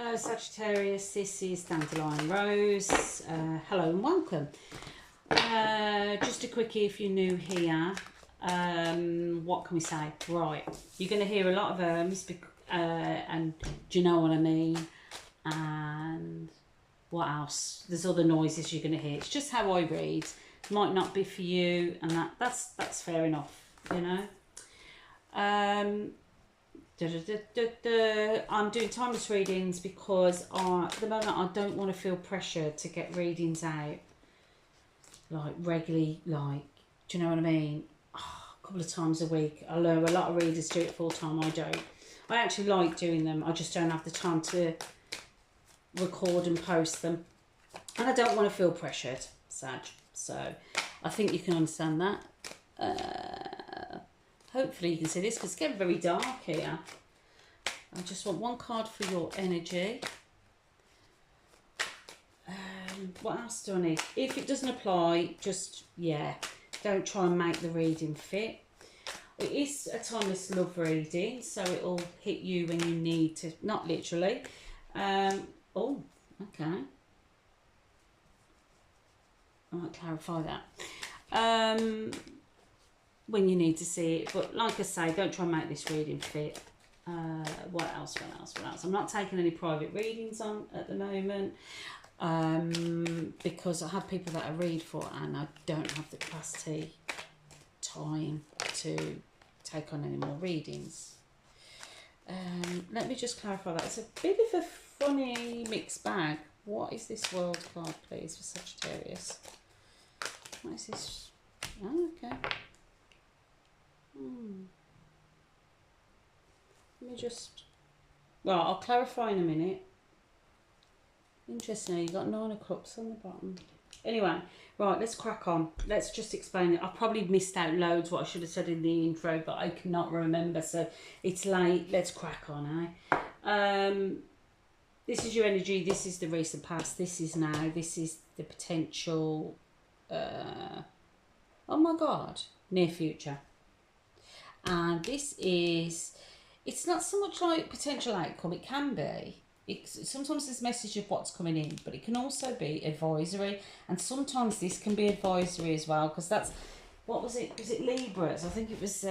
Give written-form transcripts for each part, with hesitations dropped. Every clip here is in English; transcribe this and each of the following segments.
Hello Sagittarius, this is Dandelion Rose. Hello and welcome. Just a quickie if you're new here. What can we say? Right, you're going to hear a lot of and do you know what I mean? And what else? There's other noises you're going to hear. It's just how I read. It might not be for you, and that's fair enough, you know. I'm doing timeless readings because at the moment I don't want to feel pressure to get readings out like regularly, like, do you know what I mean? A couple of times a week. I know a lot of readers do it full time. I don't. I actually like doing them. I just don't have the time to record and post them, and I don't want to feel pressured, Sag. So I think you can understand that. Hopefully you can see this because it's getting very dark here. I just want one card for your energy. What else do I need? If it doesn't apply, just, yeah, don't try and make the reading fit. It is a timeless love reading, so it'll hit you when you need to, not literally. Oh, okay. I might clarify that. When you need to see it, but like I say, don't try and make this reading fit. What else? I'm not taking any private readings on at the moment because I have people that I read for and I don't have the capacity, time to take on any more readings. Let me just clarify that. It's a bit of a funny mixed bag. What is this world card, please, for Sagittarius? What is this? Oh, okay. Let me just, well, I'll clarify in a minute. Interesting, you got 9 of Cups on the bottom. Anyway, right, let's crack on. Let's just explain it. I probably missed out loads what I should have said in the intro, but I cannot remember, so it's late. Let's crack on, eh? This is your energy. This is the recent past. This is now. This is the potential, oh my God, near future. And this is, it's not so much like potential outcome. It can be. Sometimes there's a message of what's coming in, but it can also be advisory. And sometimes this can be advisory as well, because that's, what was it? Was it Libras? I think it was,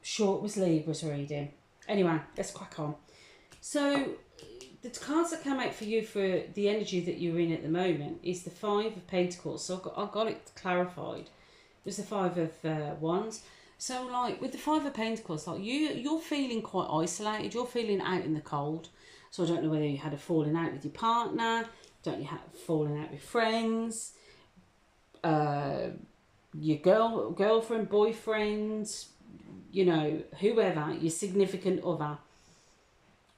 sure it was Libras reading. Anyway, let's crack on. So the cards that come out for you for the energy that you're in at the moment is the 5 of Pentacles. So I got it clarified. It was the 5 of Wands. So, like, with the 5 of Pentacles, like, you're feeling quite isolated. You're feeling out in the cold. So, I don't know whether you had a falling out with your partner. Don't you have falling out with friends. Your girlfriend, boyfriend, you know, whoever, your significant other.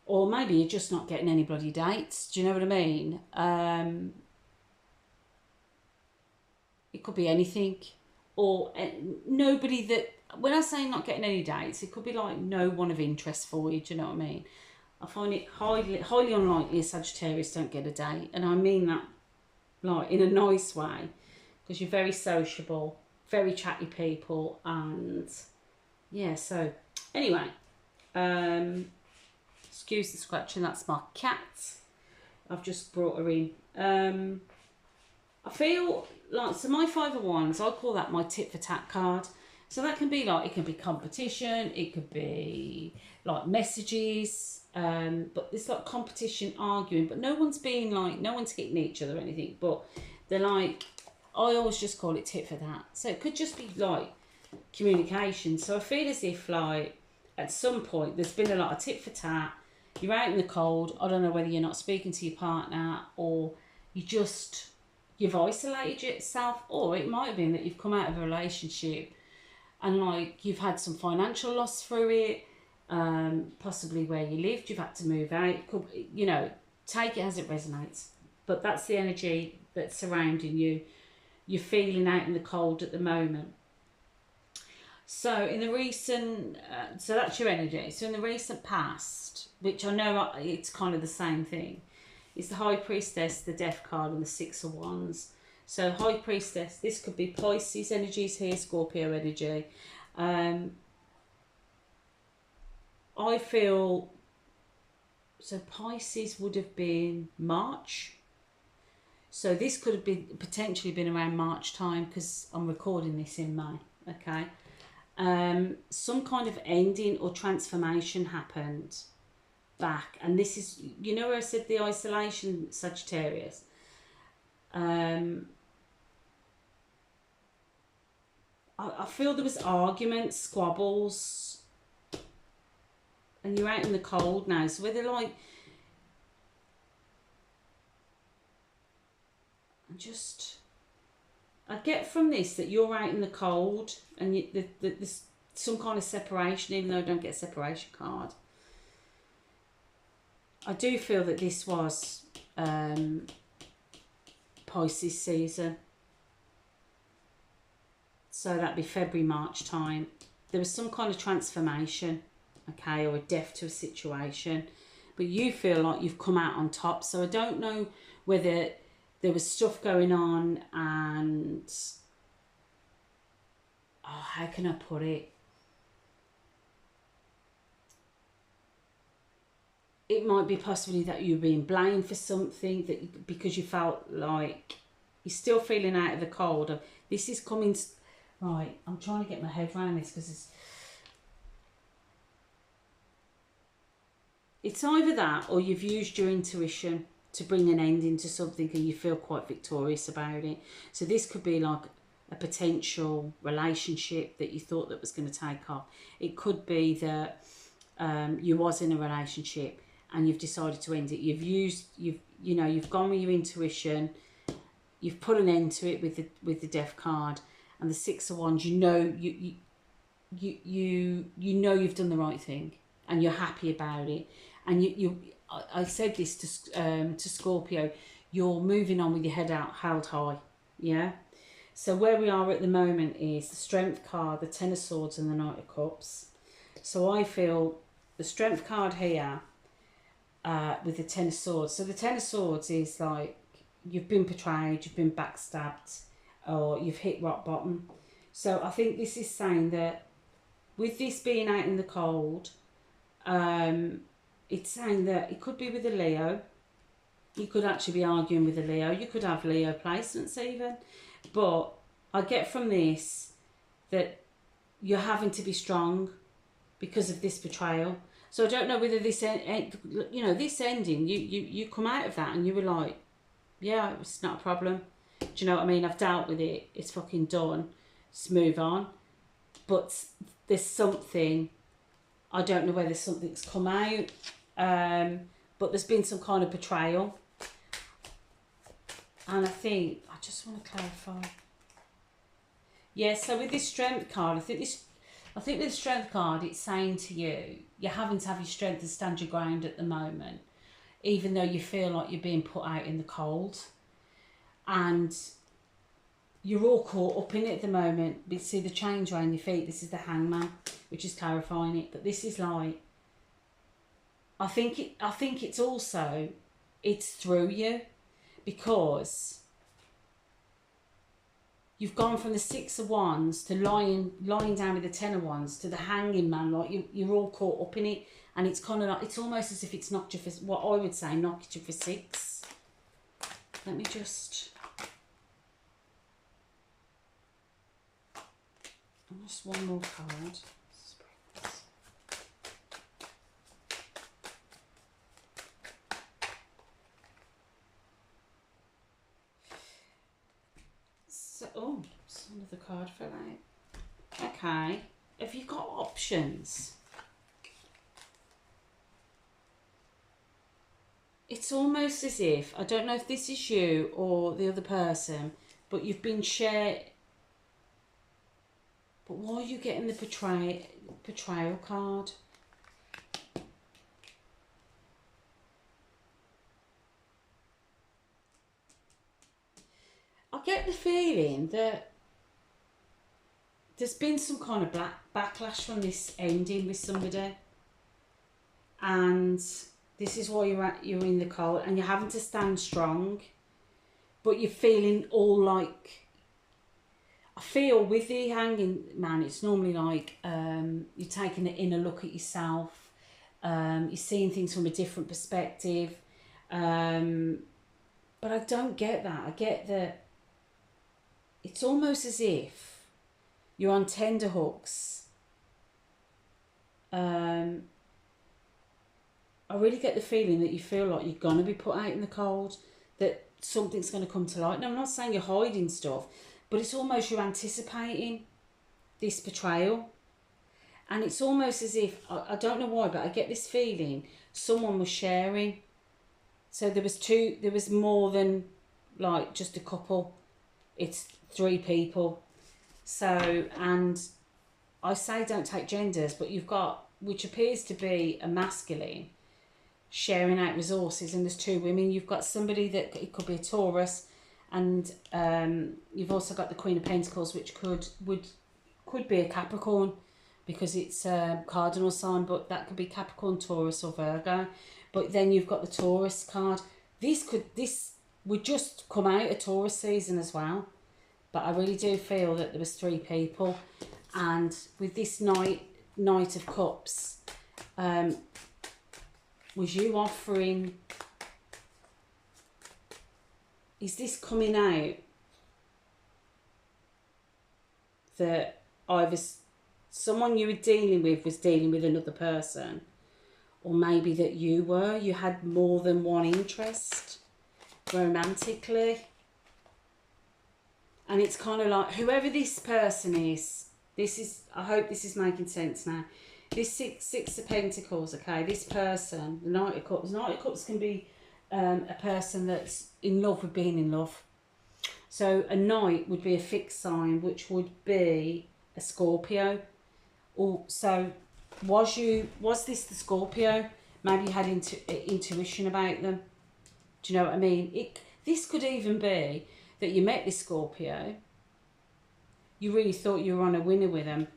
Or maybe you're just not getting any bloody dates. Do you know what I mean? It could be anything. Or nobody that... When I say not getting any dates, it could be like no one of interest for you. Do you know what I mean? I find it highly unlikely a Sagittarius don't get a date. And I mean that like in a nice way. Because you're very sociable, very chatty people. And yeah, so anyway. Excuse the scratching, that's my cat. I've just brought her in. I feel like, so my 5 of Wands, I call that my tit for tat card. So that can be like, it can be competition, it could be like messages, but it's like competition, arguing, but no one's being like, no one's hitting each other or anything, but they're like, I always just call it tit for tat. So it could just be like communication. So I feel as if like at some point there's been a lot of tit for tat, you're out in the cold, I don't know whether you're not speaking to your partner or you've isolated yourself, or it might have been that you've come out of a relationship and like you've had some financial loss through it, possibly where you lived, you've had to move out. You know, take it as it resonates. But that's the energy that's surrounding you. You're feeling out in the cold at the moment. So in the recent, so that's your energy. So in the recent past, which I know it's kind of the same thing, it's the High Priestess, the Death card, and the 6 of Wands. So High Priestess, this could be Pisces energies here, Scorpio energy. I feel So Pisces would have been March. So this could have been potentially been around March time, because I'm recording this in May. Okay. Some kind of ending or transformation happened back, and this is, you know where I said the isolation, Sagittarius. I feel there was arguments, squabbles, and you're out in the cold now. So whether like, I get from this that you're out in the cold, and there's some kind of separation, even though I don't get a separation card. I do feel that this was Pisces season. So that'd be February, March time. There was some kind of transformation, okay, or a death to a situation. But you feel like you've come out on top. So I don't know whether there was stuff going on and... oh, how can I put it? It might be possibly that you're being blamed for something, that because you felt like you're still feeling out of the cold. This is coming... right, I'm trying to get my head around this, because it's either that or you've used your intuition to bring an ending to something and you feel quite victorious about it. So this could be like a potential relationship that you thought that was going to take off. It could be that you was in a relationship and you've decided to end it. You've gone with your intuition. You've put an end to it with the Death card and the Six of Wands. You know you've done the right thing and you're happy about it. And I said this to Scorpio. You're moving on with your head held high. Yeah. So where we are at the moment is the Strength card, the Ten of Swords, and the Knight of Cups. So I feel the Strength card here with the Ten of Swords. So the Ten of Swords is like you've been betrayed, you've been backstabbed, or you've hit rock bottom. So I think this is saying that with this being out in the cold, it's saying that it could be with a Leo. You could actually be arguing with a Leo. You could have Leo placements even. But I get from this that you're having to be strong because of this betrayal. So I don't know whether this this ending, you come out of that and you were like, yeah, it's not a problem. Do you know what I mean? I've dealt with it. It's fucking done. Let's move on. But there's something, I don't know whether something's come out, but there's been some kind of betrayal. And I just want to clarify. Yeah, so with this Strength card, I think with the Strength card, it's saying to you, you're having to have your strength and stand your ground at the moment, even though you feel like you're being put out in the cold. And you're all caught up in it at the moment. But see the change around your feet, this is the Hangman, which is clarifying it. But this is like, I think it's also, it's through you, because you've gone from the Six of Wands to lying down with the Ten of Wands to the Hanging Man. Like you're all caught up in it, and it's kind of like, it's almost as if it's knocked you for, what I would say, knocked you for six. Let me just one more card. Oh, another card fell out. Okay, have you got options? It's almost as if, I don't know if this is you or the other person, but you've been shared. But why are you getting the betrayal card? I get the feeling that there's been some kind of backlash from this ending with somebody, and this is why you're in the cold and you're having to stand strong, but you're feeling all like, I feel with the Hanging Man, it's normally like you're taking an inner look at yourself, You're seeing things from a different perspective. But I don't get that. I get that it's almost as if you're on tender hooks. I really get the feeling that you feel like you're going to be put out in the cold, that something's going to come to light. Now, I'm not saying you're hiding stuff, but it's almost you're anticipating this betrayal. And it's almost as if, I don't know why, but I get this feeling someone was sharing. So there was more than like just a couple. It's 3 people. So, and I say don't take genders, but you've got, which appears to be a masculine, sharing out resources, and there's 2 women. You've got somebody that, it could be a Taurus, and you've also got the Queen of Pentacles, which could be a Capricorn, because it's a cardinal sign, but that could be Capricorn, Taurus or Virgo. But then you've got the Taurus card. This would just come out of Taurus season as well. But I really do feel that there was 3 people. And with this Knight of Cups, was you offering, is this coming out that either someone you were dealing with was dealing with another person, or maybe that you had more than one interest romantically? And it's kind of like, whoever this person is, I hope this is making sense now. This six of Pentacles, okay, this person, the Knight of Cups can be a person that's in love with being in love. So a Knight would be a fixed sign, which would be a Scorpio. Or so was this the Scorpio? Maybe you had intuition about them. Do you know what I mean? This could even be that you met this Scorpio, you really thought you were on a winner with them,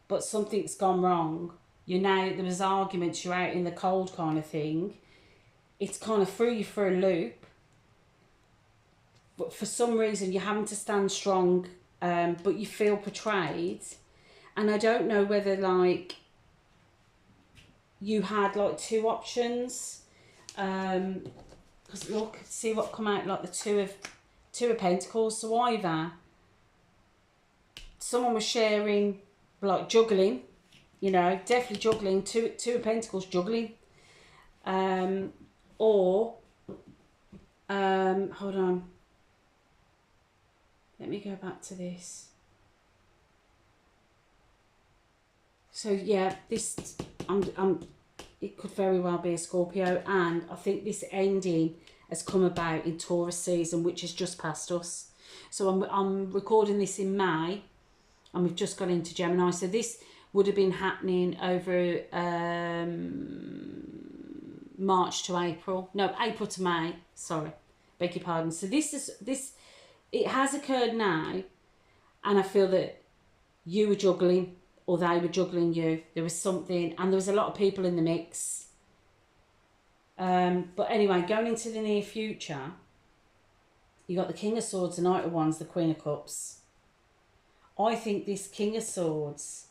but something's gone wrong. There was arguments, you're out in the cold kind of thing. It's kind of threw you for a loop. But for some reason you're having to stand strong, but you feel betrayed. And I don't know whether like you had like 2 options. Because look, see what come out, like the two of Pentacles. So either someone was sharing, like juggling, definitely juggling, two of Pentacles juggling. Or hold on, let me go back to this. So yeah, this it could very well be a Scorpio, and I think this ending has come about in Taurus season, which has just passed us. So I'm recording this in May, and we've just gone into Gemini. So this would have been happening over March to April. No, April to May. Sorry, beg your pardon. So it has occurred now, and I feel that you were juggling, or they were juggling you. There was something, and there was a lot of people in the mix. But anyway, going into the near future, you got the King of Swords, the Knight of Wands, the Queen of Cups. I think this King of Swords,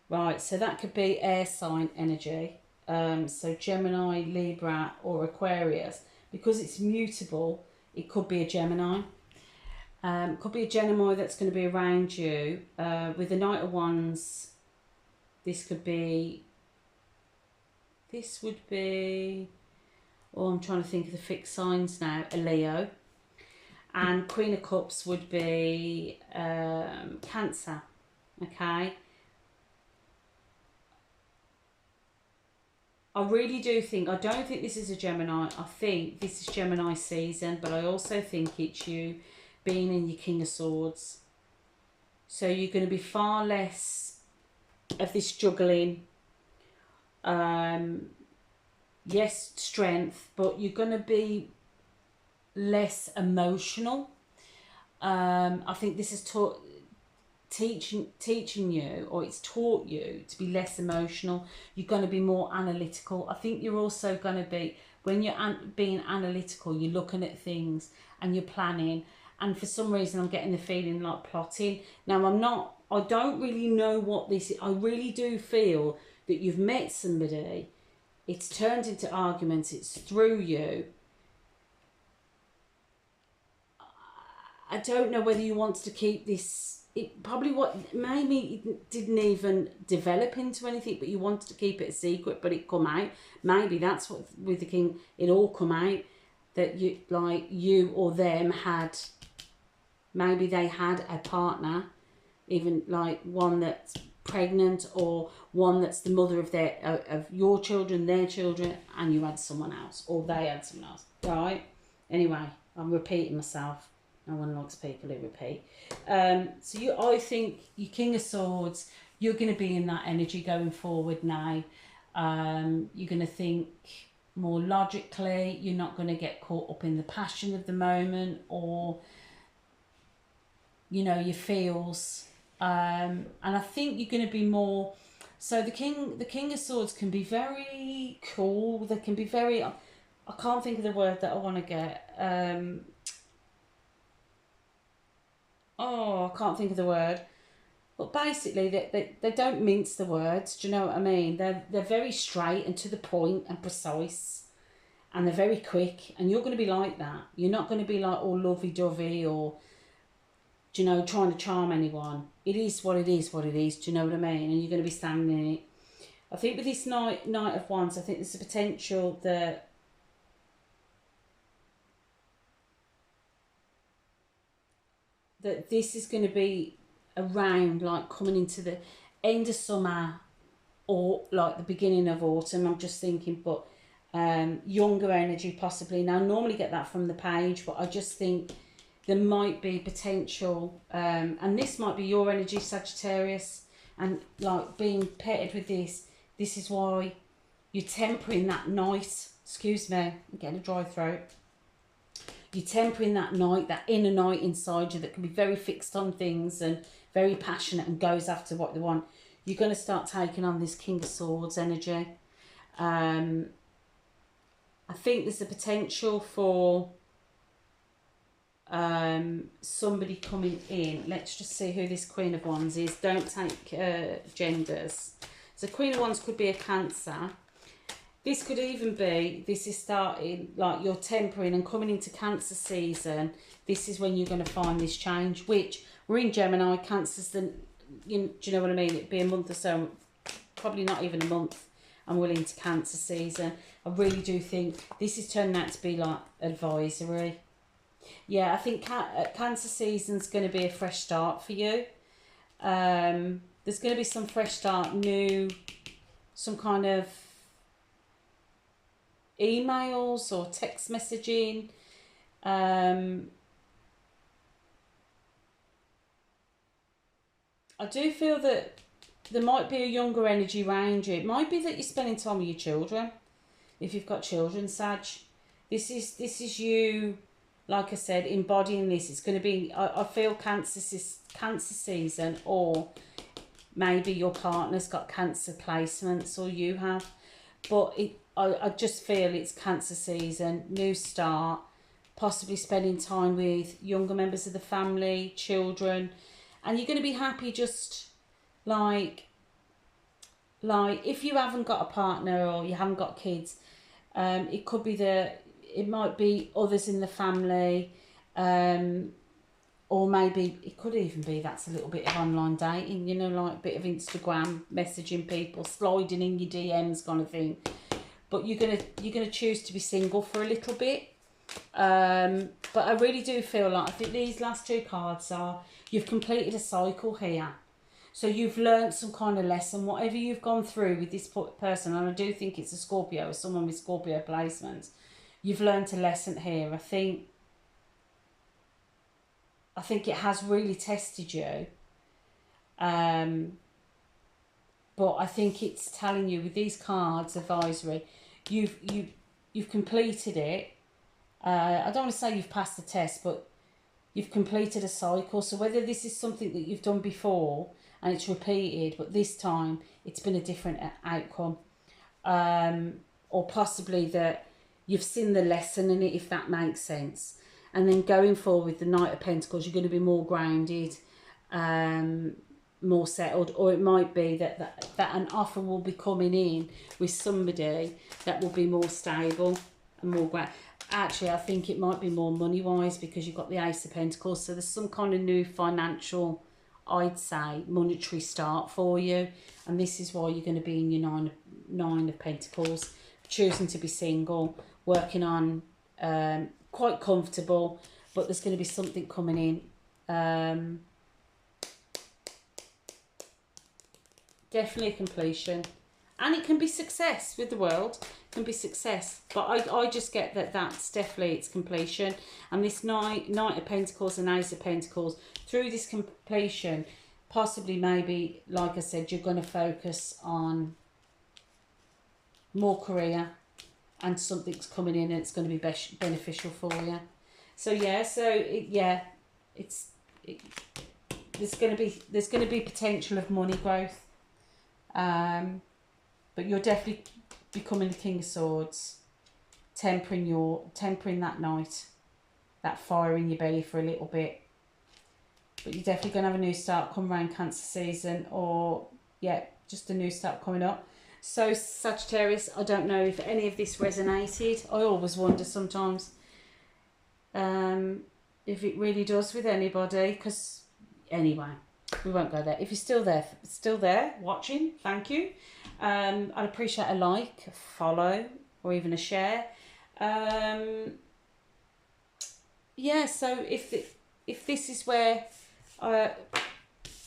right, so that could be air sign energy. So Gemini, Libra or Aquarius. Because it's mutable, it could be a Gemini. Could be a Gemini that's going to be around you. With the Knight of Wands, this would be, oh, I'm trying to think of the fixed signs now, a Leo. And Queen of Cups would be Cancer, okay? I really do think, I don't think this is a Gemini. I think this is Gemini season, but I also think it's you being in your King of Swords. So you're going to be far less of this juggling. Yes, strength, but you're going to be less emotional. I think this is teaching you, or it's taught you to be less emotional. You're going to be more analytical. I think you're also going to be, when you're being analytical, you're looking at things and you're planning. And for some reason, I'm getting the feeling like plotting. Now, I don't really know what this is. I really do feel that you've met somebody it's turned into arguments, it's through you. I don't know whether you want to keep this. It probably maybe it didn't even develop into anything, but you wanted to keep it a secret, but it come out. Maybe that's what with the king, it all come out that you or them had. Maybe they had a partner, even like one that's pregnant or one that's the mother of of your children, their children, and you had someone else or they had someone else, right? Anyway, I'm repeating myself. No one likes people who repeat. So I think your King of Swords, you're going to be in that energy going forward now. You're going to think more logically. You're not going to get caught up in the passion of the moment or, your feels. And I think you're going to be more. So the King of Swords can be very cool. They can be very. I can't think of the word that I want to get. I can't think of the word. But basically, they don't mince the words. Do you know what I mean? They're very straight and to the point and precise, and they're very quick. And you're going to be like that. You're not going to be like all lovey-dovey or, trying to charm anyone. It is what it is. What it is. Do you know what I mean? And you're going to be standing in it. I think with this Knight of Wands, I think there's a potential that this is going to be around like coming into the end of summer or like the beginning of autumn. I'm just thinking, but younger energy possibly. Now, I normally get that from the page, but I just think there might be potential, and this might be your energy, Sagittarius, and like being paired with this is why you're tempering that night. Excuse me, I'm getting a dry throat. You're tempering that night, that inner night inside you that can be very fixed on things and very passionate and goes after what they want. You're going to start taking on this King of Swords energy. I think there's a potential for somebody coming in. Let's just see who this Queen of Wands is. Don't take genders. So Queen of Wands could be a Cancer. This could even be, this is starting, like you're tempering and coming into Cancer season. This is when you're going to find this change, which we're in Gemini. Cancer's do you know what I mean? It'd be a month or so, probably not even a month, and we're into Cancer season. I really do think this is turning out to be like advisory. Yeah, I think Cancer season's going to be a fresh start for you. There's going to be some fresh start, new, some kind of emails or text messaging. I do feel that there might be a younger energy around you. It might be that you're spending time with your children. If you've got children, Sag, this is you, like I said, embodying this. It's going to be, I feel Cancer season, or maybe your partner's got Cancer placements or you have. But I just feel it's Cancer season, new start, possibly spending time with younger members of the family, children. And you're going to be happy just like if you haven't got a partner or you haven't got kids, it could be it might be others in the family, or maybe it could even be that's a little bit of online dating, like a bit of Instagram messaging people, sliding in your DMs kind of thing. But you're gonna choose to be single for a little bit. But I really do feel like, I think these last two cards are, you've completed a cycle here. So you've learned some kind of lesson, whatever you've gone through with this person, and I do think it's a Scorpio or someone with Scorpio placements. You've learned a lesson here. I think it has really tested you. But I think it's telling you with these cards, advisory, you've completed it. I don't want to say you've passed the test, but you've completed a cycle. So whether this is something that you've done before and it's repeated, but this time it's been a different outcome, or possibly that you've seen the lesson in it, if that makes sense. And then going forward with the Knight of Pentacles, you're going to be more grounded, more settled, or it might be that an offer will be coming in with somebody that will be more stable and more great. Actually, I think it might be more money wise, because you've got the Ace of Pentacles, so there's some kind of new financial, I'd say, monetary start for you, and this is why you're going to be in your nine of Pentacles, choosing to be single, working on quite comfortable, but there's going to be something coming in. Definitely a completion, and it can be success with the world. It can be success, but I just get that that's definitely its completion. And this Knight of Pentacles and Ace of Pentacles, through this completion, possibly, maybe, like I said, you're going to focus on more career, and something's coming in and it's going to be beneficial for you. So yeah, there's going to be potential of money growth. But you're definitely becoming the King of Swords, tempering that night, that fire in your belly for a little bit. But you're definitely going to have a new start come around Cancer season, or yeah, just a new start coming up. So Sagittarius, I don't know if any of this resonated. I always wonder sometimes if it really does with anybody, because anyway, we won't go there. If you're still there watching, thank you. I'd appreciate a like, a follow, or even a share. Yeah, so if this is where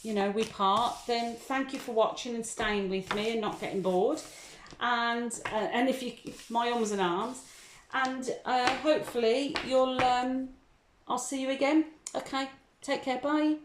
you know, we part, then thank you for watching and staying with me and not getting bored. And if my arms and arms, and hopefully you'll I'll see you again. Okay, take care, bye.